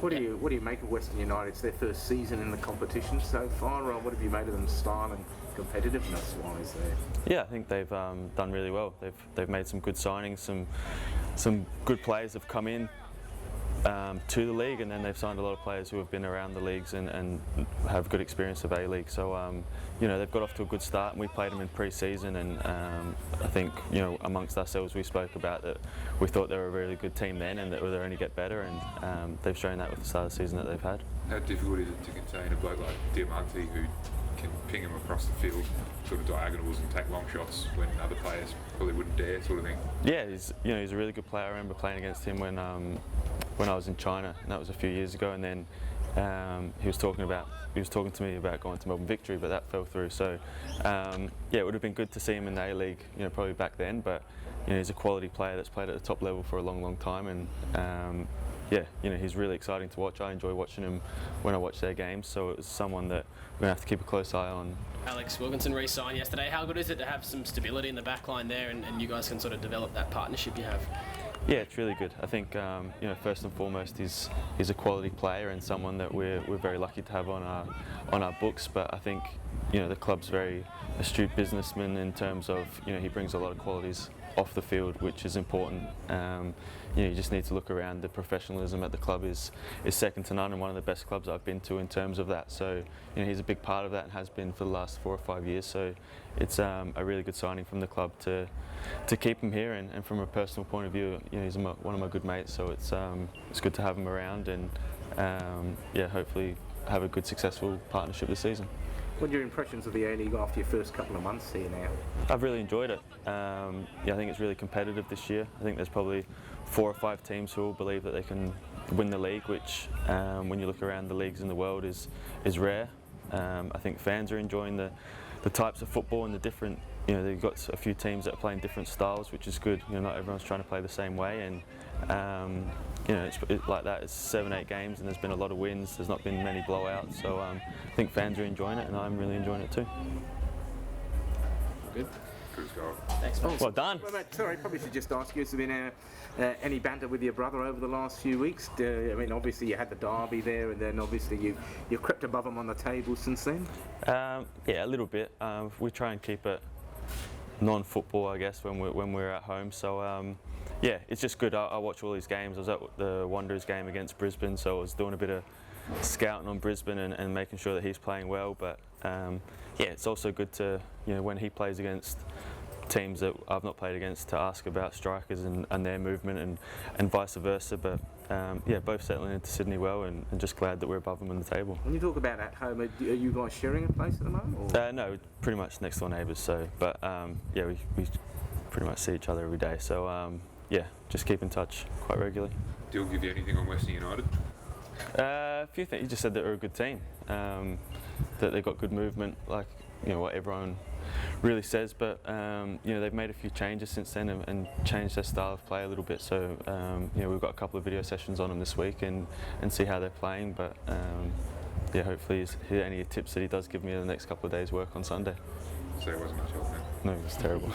What do you make of Western United? It's their first season in the competition so far. What have you made of them style and competitiveness wise there? Yeah, I think they've done really well. They've made some good signings, some good players have come in to the league, and then they've signed a lot of players who have been around the leagues and have good experience of A-League. So you know, they've got off to a good start, and we played them in pre-season, and I think, you know, amongst ourselves we spoke about that we thought they were a really good team then, and that they'll only get better, and they've shown that with the start of the season that they've had. How difficult is it to contain a bloke like Diamante who can ping him across the field, sort of diagonals, and take long shots when other players probably wouldn't dare, sort of thing? Yeah, he's a really good player. I remember playing against him when I was in China, and that was a few years ago. And then he was talking to me about going to Melbourne Victory, but that fell through. So yeah, it would have been good to see him in the A-League, you know, probably back then. But you know, he's a quality player that's played at the top level for a long time, and yeah, you know, he's really exciting to watch. I enjoy watching him when I watch their games, so it was someone that we're going to have to keep a close eye on. Alex Wilkinson re-signed yesterday. How good is it to have some stability in the back line there, and you guys can sort of develop that partnership you have? Yeah, it's really good. I think you know, first and foremost, he's a quality player and someone that we're very lucky to have on our books. But I think, you know, the club's very astute businessman in terms of, you know, he brings a lot of qualities off the field, which is important. You know, you just need to look around. The professionalism at the club is second to none, and one of the best clubs I've been to in terms of that. So, you know, he's a big part of that and has been for the last 4 or 5 years. So it's a really good signing from the club to keep him here, and from a personal point of view, you know, he's one of my good mates. So it's good to have him around, and yeah, hopefully have a good successful partnership this season. What are your impressions of the A-League after your first couple of months here now? I've really enjoyed it. Yeah, I think it's really competitive this year. I think there's probably 4 or 5 teams who all believe that they can win the league, which when you look around the leagues in the world is rare. I think fans are enjoying the types of football and the different, you know, they've got a few teams that are playing different styles, which is good. You know, not everyone's trying to play the same way, and you know, it's like that. It's 7-8 games, and there's been a lot of wins. There's not been many blowouts, so I think fans are enjoying it, and I'm really enjoying it too. Good. Thanks, mate. Well done. Well, mate, sorry, probably should just ask you, has there been any banter with your brother over the last few weeks? I mean, obviously you had the derby there, and then obviously you crept above him on the table since then? Yeah, a little bit. We try and keep it non-football, I guess, when we're at home. So yeah, it's just good. I watch all these games. I was at the Wanderers game against Brisbane, so I was doing a bit of scouting on Brisbane and making sure that he's playing well. But yeah, it's also good to, you know, when he plays against teams that I've not played against, to ask about strikers and their movement and vice versa. But yeah, both settling into Sydney well, and just glad that we're above them on the table. When you talk about at home, are you guys sharing a place at the moment? Or? No, pretty much next door neighbours. So, but yeah, we pretty much see each other every day. So yeah, just keep in touch quite regularly. Dill give you anything on Western United? A few things. You just said that they're a good team, that they've got good movement, like, you know, what everyone really says. But you know, they've made a few changes since then and changed their style of play a little bit. So you know, we've got a couple of video sessions on them this week and see how they're playing. But yeah, hopefully hear any tips that he does give me in the next couple of days' work on Sunday. So it wasn't much help then? No, it was terrible.